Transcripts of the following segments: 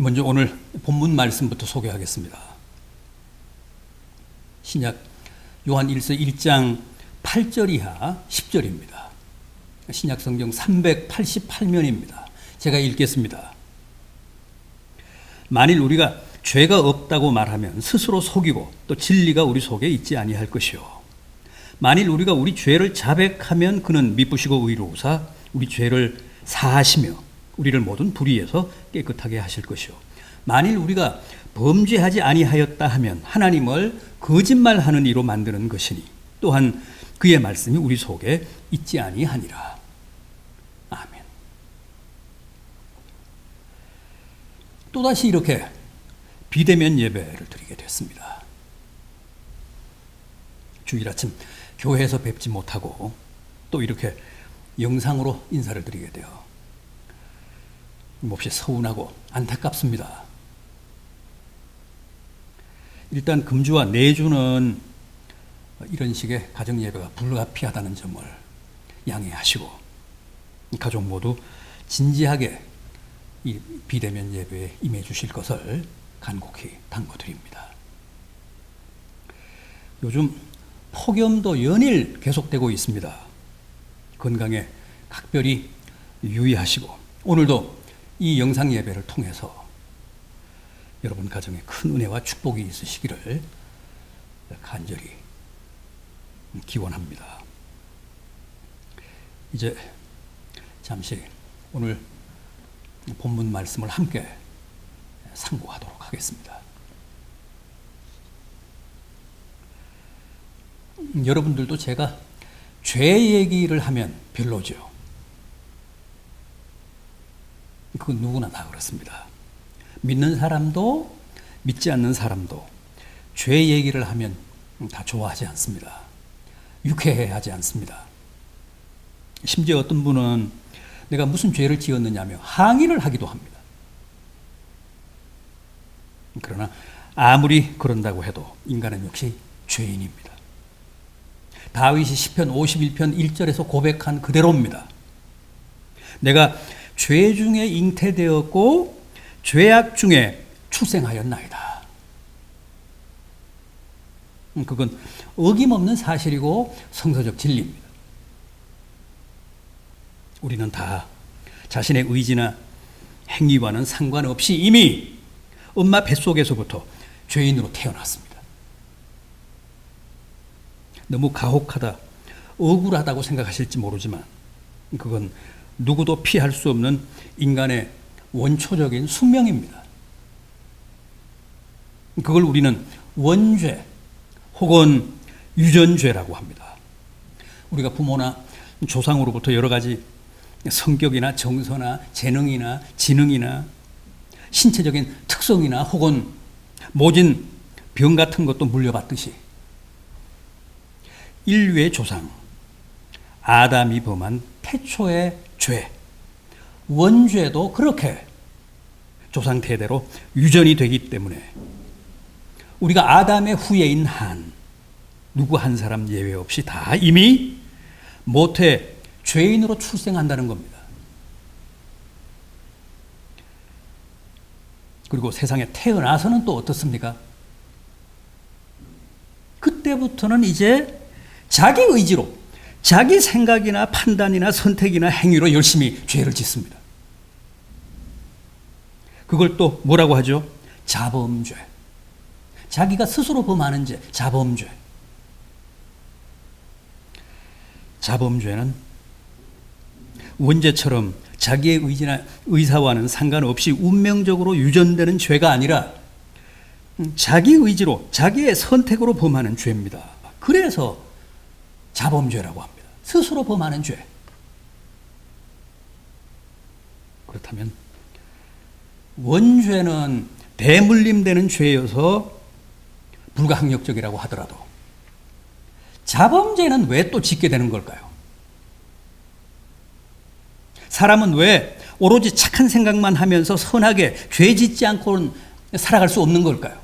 먼저 오늘 본문 말씀부터 소개하겠습니다. 신약 요한 1서 1장 8절 이하 10절입니다. 신약 성경 388면입니다. 제가 읽겠습니다. 만일 우리가 죄가 없다고 말하면 스스로 속이고 또 진리가 우리 속에 있지 아니할 것이요. 만일 우리가 우리 죄를 자백하면 그는 미쁘시고 의로우사 우리 죄를 사하시며 우리를 모든 불의에서 깨끗하게 하실 것이요. 만일 우리가 범죄하지 아니하였다 하면 하나님을 거짓말하는 이로 만드는 것이니 또한 그의 말씀이 우리 속에 있지 아니하니라. 아멘. 또다시 이렇게 비대면 예배를 드리게 됐습니다. 주일 아침 교회에서 뵙지 못하고 또 이렇게 영상으로 인사를 드리게 되어 몹시 서운하고 안타깝습니다. 일단 금주와 내주는 이런 식의 가정 예배가 불가피하다는 점을 양해하시고 가족 모두 진지하게 이 비대면 예배에 임해 주실 것을 간곡히 당부드립니다. 요즘 폭염도 연일 계속되고 있습니다. 건강에 각별히 유의하시고 오늘도 이 영상 예배를 통해서 여러분 가정에 큰 은혜와 축복이 있으시기를 간절히 기원합니다. 이제 잠시 오늘 본문 말씀을 함께 상고하도록 하겠습니다. 여러분들도 제가 죄 얘기를 하면 별로죠. 그건 누구나 다 그렇습니다. 믿는 사람도 믿지 않는 사람도 죄 얘기를 하면 다 좋아하지 않습니다. 유쾌해하지 않습니다. 심지어 어떤 분은 내가 무슨 죄를 지었느냐며 항의를 하기도 합니다. 그러나 아무리 그런다고 해도 인간은 역시 죄인입니다. 다윗이 시편 51편 1절에서 고백한 그대로입니다. 내가 죄 중에 잉태되었고 죄악 중에 출생하였나이다. 그건 어김없는 사실이고 성서적 진리입니다. 우리는 다 자신의 의지나 행위와는 상관없이 이미 엄마 뱃속에서부터 죄인으로 태어났습니다. 너무 가혹하다, 억울하다고 생각하실지 모르지만 그건 누구도 피할 수 없는 인간의 원초적인 숙명입니다. 그걸 우리는 원죄 혹은 유전죄라고 합니다. 우리가 부모나 조상으로부터 여러 가지 성격이나 정서나 재능이나 지능이나 신체적인 특성이나 혹은 모진 병 같은 것도 물려받듯이 인류의 조상 아담이 범한 태초의 죄, 원죄도 그렇게 조상 대대로 유전이 되기 때문에 우리가 아담의 후예인 한 누구 한 사람 예외 없이 다 이미 모태 죄인으로 출생한다는 겁니다. 그리고 세상에 태어나서는 또 어떻습니까? 그때부터는 이제 자기 의지로 자기 생각이나 판단이나 선택이나 행위로 열심히 죄를 짓습니다. 그걸 또 뭐라고 하죠? 자범죄. 자기가 스스로 범하는 죄, 자범죄. 자범죄는 원죄처럼 자기의 의지나 의사와는 상관없이 운명적으로 유전되는 죄가 아니라 자기 의지로 자기의 선택으로 범하는 죄입니다. 그래서 자범죄라고 합니다. 스스로 범하는 죄. 그렇다면 원죄는 대물림되는 죄여서 불가항력적이라고 하더라도 자범죄는 왜 또 짓게 되는 걸까요? 사람은 왜 오로지 착한 생각만 하면서 선하게 죄 짓지 않고는 살아갈 수 없는 걸까요?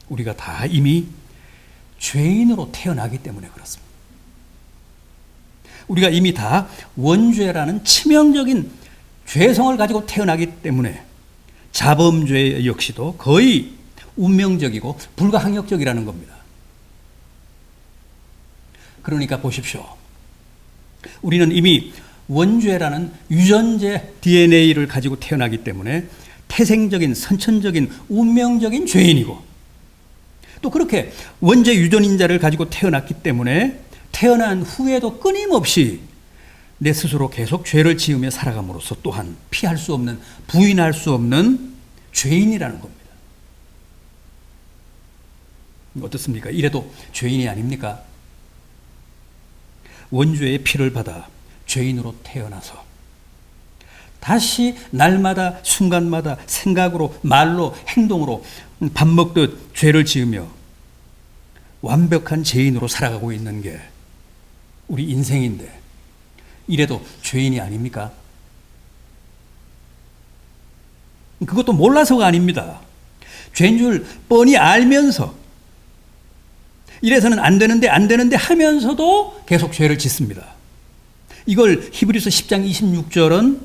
우리가 다 이미 죄인으로 태어나기 때문에 그렇습니다. 우리가 이미 다 원죄라는 치명적인 죄성을 가지고 태어나기 때문에 자범죄 역시도 거의 운명적이고 불가항력적이라는 겁니다. 그러니까 보십시오. 우리는 이미 원죄라는 유전자 DNA를 가지고 태어나기 때문에 태생적인 선천적인 운명적인 죄인이고, 또 그렇게 원죄 유전인자를 가지고 태어났기 때문에 태어난 후에도 끊임없이 내 스스로 계속 죄를 지으며 살아감으로써 또한 피할 수 없는, 부인할 수 없는 죄인이라는 겁니다. 어떻습니까? 이래도 죄인이 아닙니까? 원죄의 피를 받아 죄인으로 태어나서 다시 날마다 순간마다 생각으로 말로 행동으로 밥 먹듯 죄를 지으며 완벽한 죄인으로 살아가고 있는 게 우리 인생인데, 이래도 죄인이 아닙니까? 그것도 몰라서가 아닙니다. 죄인 줄 뻔히 알면서, 이래서는 안 되는데 하면서도 계속 죄를 짓습니다. 이걸 히브리서 10장 26절은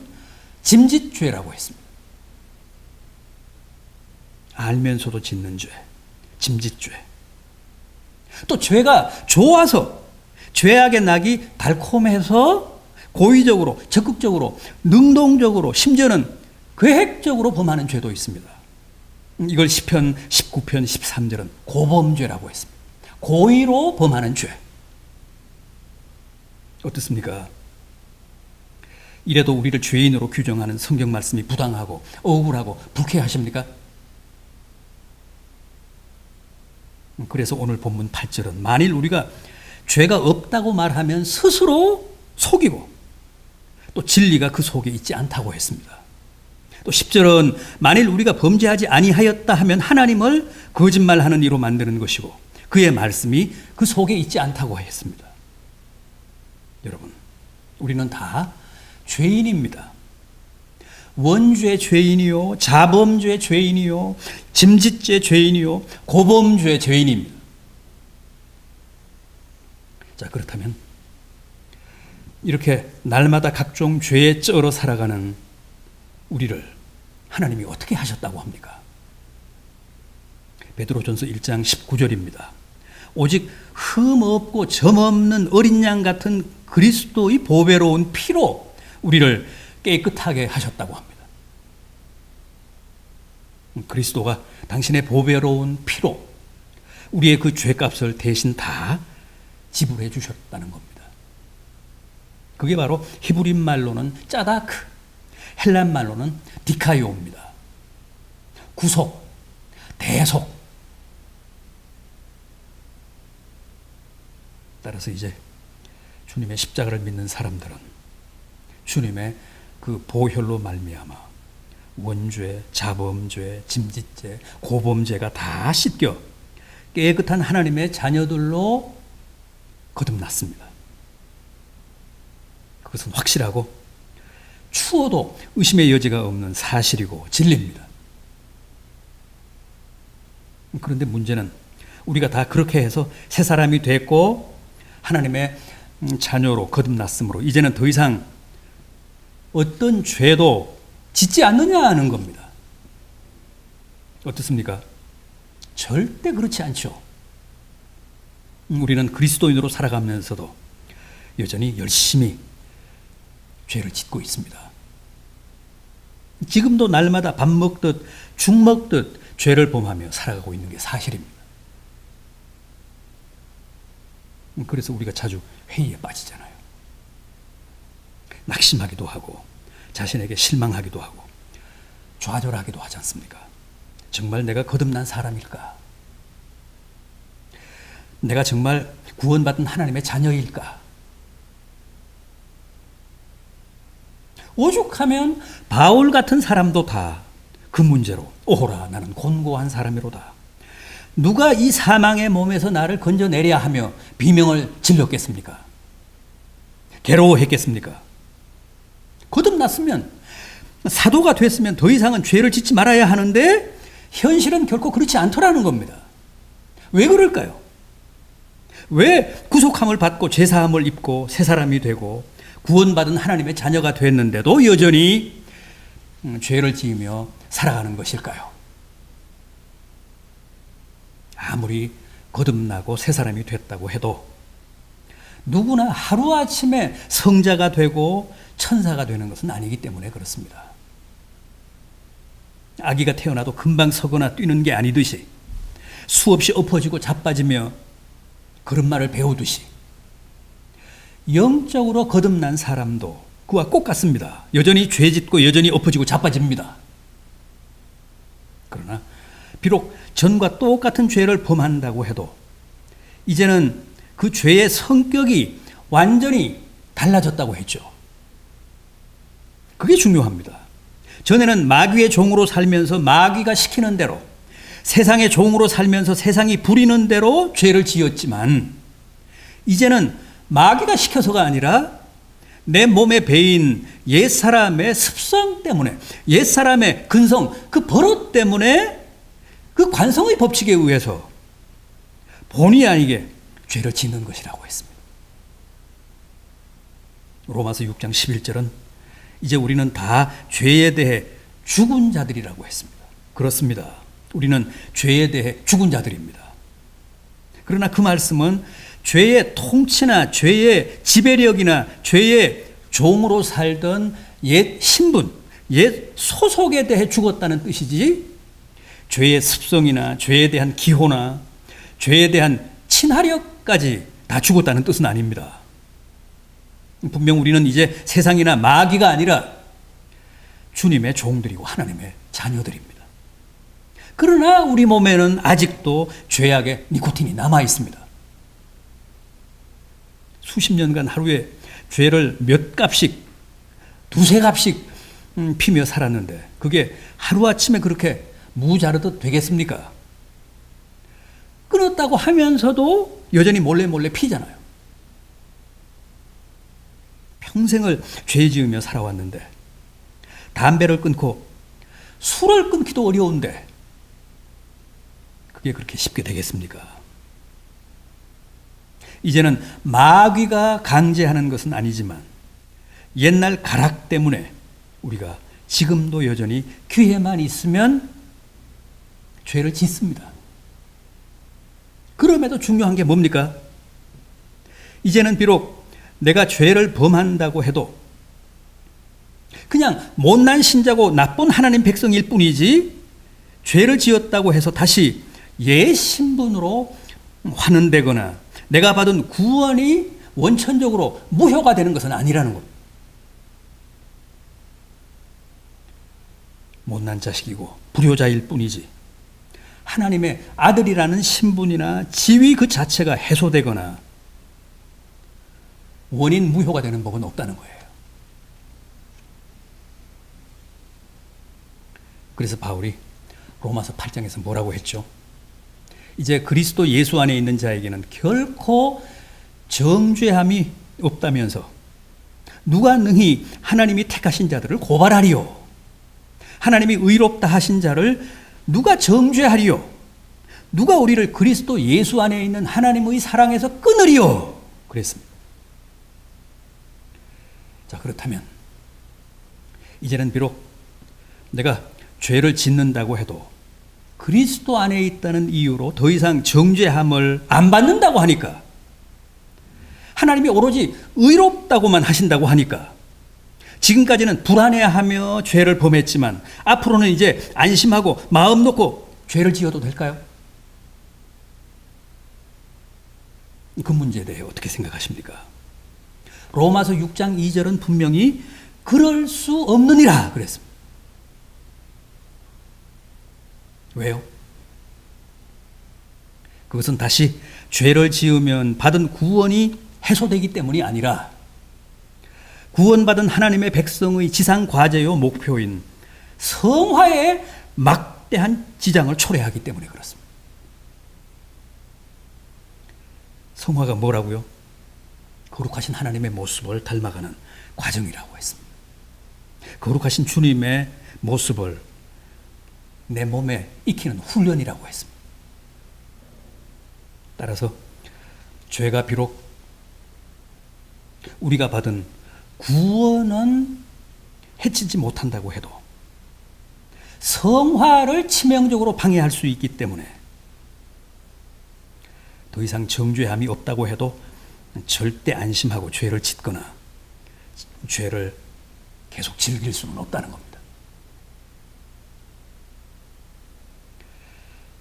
짐짓죄라고 했습니다. 알면서도 짓는 죄, 짐짓죄. 또 죄가 좋아서, 죄악의 낙이 달콤해서 고의적으로, 적극적으로, 능동적으로, 심지어는 계획적으로 범하는 죄도 있습니다. 이걸 시편 19편 13절은 고범죄라고 했습니다. 고의로 범하는 죄. 어떻습니까? 이래도 우리를 죄인으로 규정하는 성경 말씀이 부당하고 억울하고 불쾌하십니까? 그래서 오늘 본문 8절은 만일 우리가 죄가 없다고 말하면 스스로 속이고 또 진리가 그 속에 있지 않다고 했습니다. 또 10절은 만일 우리가 범죄하지 아니하였다 하면 하나님을 거짓말하는 이로 만드는 것이고 그의 말씀이 그 속에 있지 않다고 했습니다. 여러분, 우리는 다 죄인입니다. 원죄 죄인이요, 자범죄 죄인이요, 짐짓죄 죄인이요, 고범죄 죄인입니다. 자, 그렇다면 이렇게 날마다 각종 죄에 쩔어 살아가는 우리를 하나님이 어떻게 하셨다고 합니까? 베드로전서 1장 19절입니다. 오직 흠 없고 점 없는 어린 양 같은 그리스도의 보배로운 피로 우리를 깨끗하게 하셨다고 합니다. 그리스도가 당신의 보배로운 피로 우리의 그 죄값을 대신 다 지불해 주셨다는 겁니다. 그게 바로 히브리 말로는 짜다크, 헬란 말로는 디카이오입니다. 구속, 대속. 따라서 이제 주님의 십자가를 믿는 사람들은 주님의 그 보혈로 말미암아 원죄, 자범죄, 짐짓죄, 고범죄가 다 씻겨 깨끗한 하나님의 자녀들로 거듭났습니다. 그것은 확실하고 추워도 의심의 여지가 없는 사실이고 진리입니다. 그런데 문제는 우리가 다 그렇게 해서 새 사람이 됐고 하나님의 자녀로 거듭났으므로 이제는 더 이상 어떤 죄도 짓지 않느냐 하는 겁니다. 어떻습니까? 절대 그렇지 않죠. 우리는 그리스도인으로 살아가면서도 여전히 열심히 죄를 짓고 있습니다. 지금도 날마다 밥 먹듯 죽 먹듯 죄를 범하며 살아가고 있는 게 사실입니다. 그래서 우리가 자주 회의에 빠지잖아요. 낙심하기도 하고 자신에게 실망하기도 하고 좌절하기도 하지 않습니까? 정말 내가 거듭난 사람일까? 내가 정말 구원받은 하나님의 자녀일까? 오죽하면 바울 같은 사람도 다 그 문제로 오호라 나는 곤고한 사람이로다. 누가 이 사망의 몸에서 나를 건져내랴 하며 비명을 질렀겠습니까? 괴로워했겠습니까? 거듭났으면 사도가 됐으면 더 이상은 죄를 짓지 말아야 하는데 현실은 결코 그렇지 않더라는 겁니다. 왜 그럴까요? 왜 구속함을 받고 죄사함을 입고 새 사람이 되고 구원받은 하나님의 자녀가 됐는데도 여전히 죄를 지으며 살아가는 것일까요? 아무리 거듭나고 새 사람이 됐다고 해도 누구나 하루아침에 성자가 되고 천사가 되는 것은 아니기 때문에 그렇습니다. 아기가 태어나도 금방 서거나 뛰는 게 아니듯이 수없이 엎어지고 자빠지며 걸음마를 배우듯이 영적으로 거듭난 사람도 그와 똑같습니다. 여전히 죄짓고 여전히 엎어지고 자빠집니다. 그러나 비록 전과 똑같은 죄를 범한다고 해도 이제는 그 죄의 성격이 완전히 달라졌다고 했죠. 그게 중요합니다. 전에는 마귀의 종으로 살면서 마귀가 시키는 대로, 세상의 종으로 살면서 세상이 부리는 대로 죄를 지었지만 이제는 마귀가 시켜서가 아니라 내 몸에 배인 옛사람의 습성 때문에, 옛사람의 근성, 그 버릇 때문에 그 관성의 법칙에 의해서 본의 아니게 죄를 짓는 것이라고 했습니다. 로마서 6장 11절은 이제 우리는 다 죄에 대해 죽은 자들이라고 했습니다. 그렇습니다. 우리는 죄에 대해 죽은 자들입니다. 그러나 그 말씀은 죄의 통치나 죄의 지배력이나 죄의 종으로 살던 옛 신분, 옛 소속에 대해 죽었다는 뜻이지 죄의 습성이나 죄에 대한 기호나 죄에 대한 친화력까지 다 죽었다는 뜻은 아닙니다. 분명 우리는 이제 세상이나 마귀가 아니라 주님의 종들이고 하나님의 자녀들입니다. 그러나 우리 몸에는 아직도 죄악의 니코틴이 남아 있습니다. 수십 년간 하루에 죄를 몇 값씩, 두세 값씩 피며 살았는데 그게 하루아침에 그렇게 무자르듯 되겠습니까? 끊었다고 하면서도 여전히 몰래 피잖아요. 평생을 죄 지으며 살아왔는데 담배를 끊고 술을 끊기도 어려운데 그게 그렇게 쉽게 되겠습니까? 이제는 마귀가 강제하는 것은 아니지만 옛날 가락 때문에 우리가 지금도 여전히 기회만 있으면 죄를 짓습니다. 그럼에도 중요한 게 뭡니까? 이제는 비록 내가 죄를 범한다고 해도 그냥 못난 신자고 나쁜 하나님 백성일 뿐이지 죄를 지었다고 해서 다시 옛 신분으로 환원되거나 내가 받은 구원이 원천적으로 무효가 되는 것은 아니라는 것. 못난 자식이고 불효자일 뿐이지 하나님의 아들이라는 신분이나 지위 그 자체가 해소되거나 원인 무효가 되는 법은 없다는 거예요. 그래서 바울이 로마서 8장에서 뭐라고 했죠? 이제 그리스도 예수 안에 있는 자에게는 결코 정죄함이 없다면서 누가 능히 하나님이 택하신 자들을 고발하리요? 하나님이 의롭다 하신 자를 누가 정죄하리요? 누가 우리를 그리스도 예수 안에 있는 하나님의 사랑에서 끊으리요? 그랬습니다. 자, 그렇다면 이제는 비록 내가 죄를 짓는다고 해도 그리스도 안에 있다는 이유로 더 이상 정죄함을 안 받는다고 하니까 하나님이 오로지 의롭다고만 하신다고 하니까 지금까지는 불안해하며 죄를 범했지만 앞으로는 이제 안심하고 마음 놓고 죄를 지어도 될까요? 그 문제에 대해 어떻게 생각하십니까? 로마서 6장 2절은 분명히 그럴 수 없느니라 그랬습니다. 왜요? 그것은 다시 죄를 지으면 받은 구원이 해소되기 때문이 아니라 구원받은 하나님의 백성의 지상 과제요 목표인 성화에 막대한 지장을 초래하기 때문에 그렇습니다. 성화가 뭐라고요? 거룩하신 하나님의 모습을 닮아가는 과정이라고 했습니다. 거룩하신 주님의 모습을 내 몸에 익히는 훈련이라고 했습니다. 따라서 죄가 비록 우리가 받은 구원은 해치지 못한다고 해도 성화를 치명적으로 방해할 수 있기 때문에 더 이상 정죄함이 없다고 해도 절대 안심하고 죄를 짓거나 죄를 계속 즐길 수는 없다는 겁니다.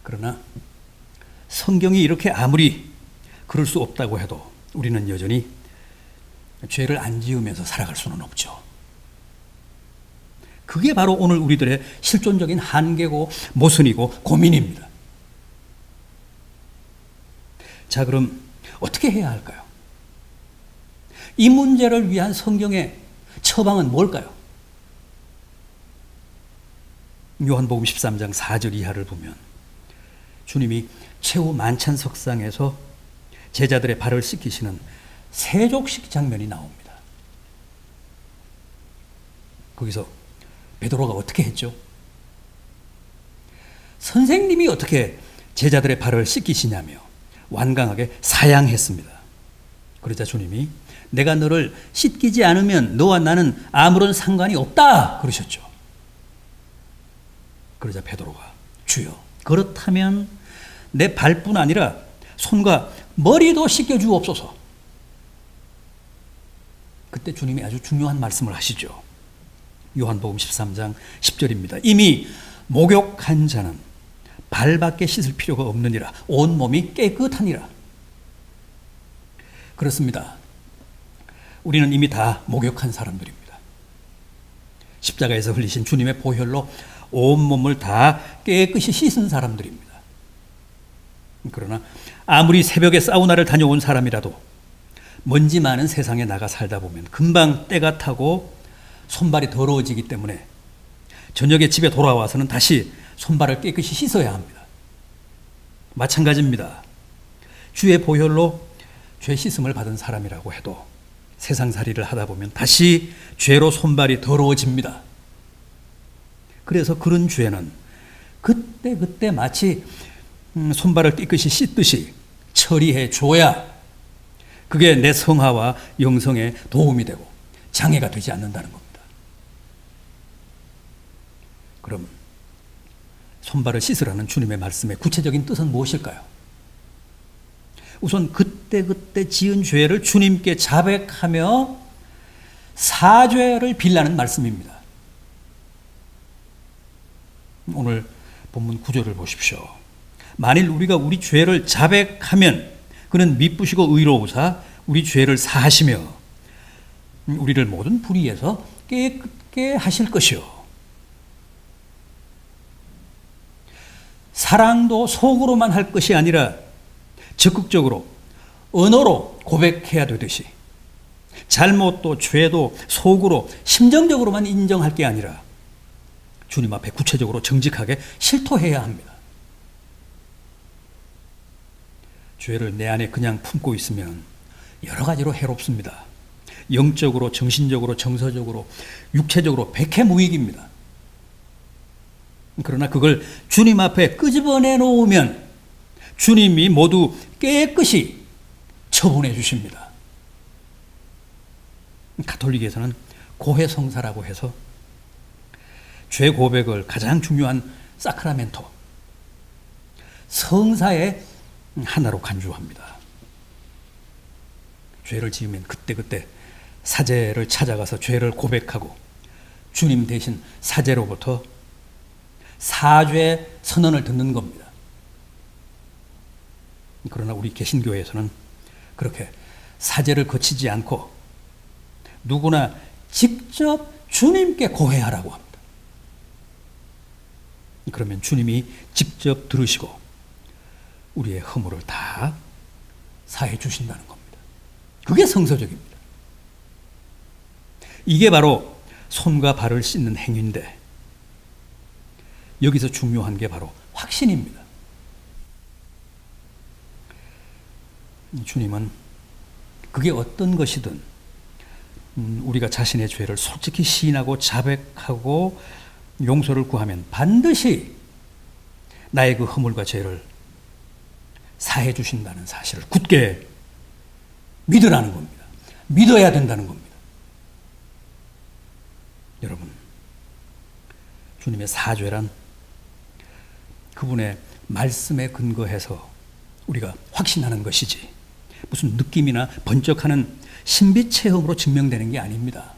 그러나 성경이 이렇게 아무리 그럴 수 없다고 해도 우리는 여전히 죄를 안 지으면서 살아갈 수는 없죠. 그게 바로 오늘 우리들의 실존적인 한계고 모순이고 고민입니다. 자, 그럼 어떻게 해야 할까요? 이 문제를 위한 성경의 처방은 뭘까요? 요한복음 13장 4절 이하를 보면 주님이 최후 만찬석상에서 제자들의 발을 씻기시는 세족식 장면이 나옵니다. 거기서 베드로가 어떻게 했죠? 선생님이 어떻게 제자들의 발을 씻기시냐며 완강하게 사양했습니다. 그러자 주님이 내가 너를 씻기지 않으면 너와 나는 아무런 상관이 없다 그러셨죠. 그러자 베드로가 주여 그렇다면 내 발뿐 아니라 손과 머리도 씻겨주옵소서. 그때 주님이 아주 중요한 말씀을 하시죠. 요한복음 13장 10절입니다. 이미 목욕한 자는 발밖에 씻을 필요가 없느니라. 온몸이 깨끗하니라. 그렇습니다. 우리는 이미 다 목욕한 사람들입니다. 십자가에서 흘리신 주님의 보혈로 온몸을 다 깨끗이 씻은 사람들입니다. 그러나 아무리 새벽에 사우나를 다녀온 사람이라도 먼지 많은 세상에 나가 살다 보면 금방 때가 타고 손발이 더러워지기 때문에 저녁에 집에 돌아와서는 다시 손발을 깨끗이 씻어야 합니다. 마찬가지입니다. 주의 보혈로 죄 씻음을 받은 사람이라고 해도 세상살이를 하다 보면 다시 죄로 손발이 더러워집니다. 그래서 그런 죄는 그때 마치 손발을 깨끗이 씻듯이 처리해 줘야 그게 내 성화와 영성에 도움이 되고 장애가 되지 않는다는 겁니다. 그럼 손발을 씻으라는 주님의 말씀의 구체적인 뜻은 무엇일까요? 우선 그때 지은 죄를 주님께 자백하며 사죄를 빌라는 말씀입니다. 오늘 본문 9절을 보십시오. 만일 우리가 우리 죄를 자백하면 그는 미쁘시고 의로우사 우리 죄를 사하시며 우리를 모든 불의에서 깨끗게 하실 것이요. 사랑도 속으로만 할 것이 아니라 적극적으로 언어로 고백해야 되듯이 잘못도 죄도 속으로 심정적으로만 인정할 게 아니라 주님 앞에 구체적으로 정직하게 실토해야 합니다. 죄를 내 안에 그냥 품고 있으면 여러 가지로 해롭습니다. 영적으로, 정신적으로, 정서적으로, 육체적으로 백해무익입니다. 그러나 그걸 주님 앞에 끄집어내 놓으면 주님이 모두 깨끗이 처분해 주십니다. 가톨릭에서는 고해성사라고 해서 죄 고백을 가장 중요한 사크라멘토, 성사의 하나로 간주합니다. 죄를 지으면 그때 사제를 찾아가서 죄를 고백하고 주님 대신 사제로부터 사죄 선언을 듣는 겁니다. 그러나 우리 개신교에서는 그렇게 사제를 거치지 않고 누구나 직접 주님께 고해하라고 합니다. 그러면 주님이 직접 들으시고 우리의 허물을 다 사해 주신다는 겁니다. 그게 성서적입니다. 이게 바로 손과 발을 씻는 행위인데 여기서 중요한 게 바로 확신입니다. 주님은 그게 어떤 것이든 우리가 자신의 죄를 솔직히 시인하고 자백하고 용서를 구하면 반드시 나의 그 허물과 죄를 사해 주신다는 사실을 굳게 믿으라는 겁니다. 믿어야 된다는 겁니다. 여러분, 주님의 사죄란 그분의 말씀에 근거해서 우리가 확신하는 것이지 무슨 느낌이나 번쩍하는 신비 체험으로 증명되는 게 아닙니다.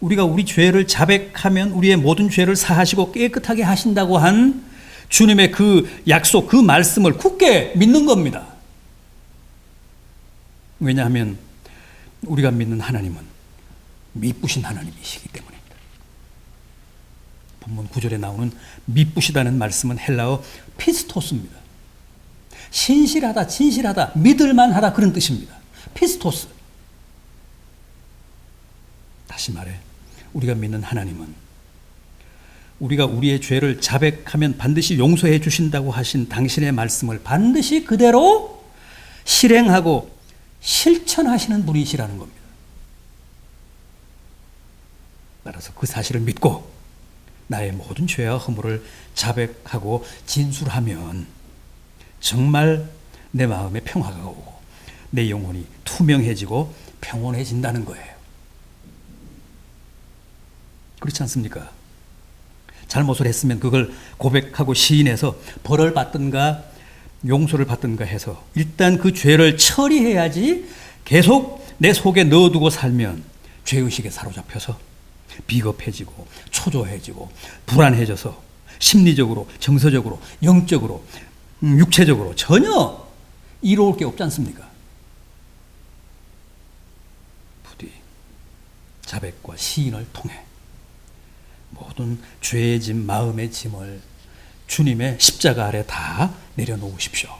우리가 우리 죄를 자백하면 우리의 모든 죄를 사하시고 깨끗하게 하신다고 한 주님의 그 약속, 그 말씀을 굳게 믿는 겁니다. 왜냐하면 우리가 믿는 하나님은 미쁘신 하나님이시기 때문입니다. 본문 9절에 나오는 미쁘시다는 말씀은 헬라어 피스토스입니다. 신실하다, 진실하다, 믿을만하다 그런 뜻입니다. 피스토스. 다시 말해 우리가 믿는 하나님은 우리가 우리의 죄를 자백하면 반드시 용서해 주신다고 하신 당신의 말씀을 반드시 그대로 실행하고 실천하시는 분이시라는 겁니다. 따라서 그 사실을 믿고 나의 모든 죄와 허물을 자백하고 진술하면 정말 내 마음에 평화가 오고 내 영혼이 투명해지고 평온해진다는 거예요. 그렇지 않습니까? 잘못을 했으면 그걸 고백하고 시인해서 벌을 받든가 용서를 받든가 해서 일단 그 죄를 처리해야지 계속 내 속에 넣어두고 살면 죄의식에 사로잡혀서 비겁해지고 초조해지고 불안해져서 심리적으로, 정서적으로, 영적으로, 육체적으로 전혀 이로울 게 없지 않습니까? 부디 자백과 시인을 통해 모든 죄의 짐, 마음의 짐을 주님의 십자가 아래 다 내려놓으십시오.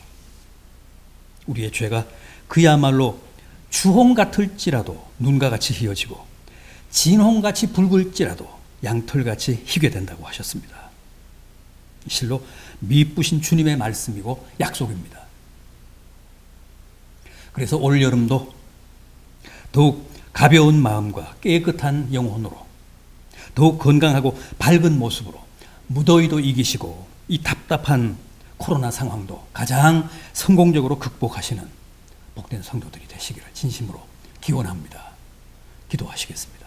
우리의 죄가 그야말로 주홍 같을지라도 눈과 같이 희어지고 진홍같이 붉을지라도 양털같이 희게 된다고 하셨습니다. 실로 미쁘신 주님의 말씀이고 약속입니다. 그래서 올 여름도 더욱 가벼운 마음과 깨끗한 영혼으로 더욱 건강하고 밝은 모습으로 무더위도 이기시고 이 답답한 코로나 상황도 가장 성공적으로 극복하시는 복된 성도들이 되시기를 진심으로 기원합니다. 기도하시겠습니다.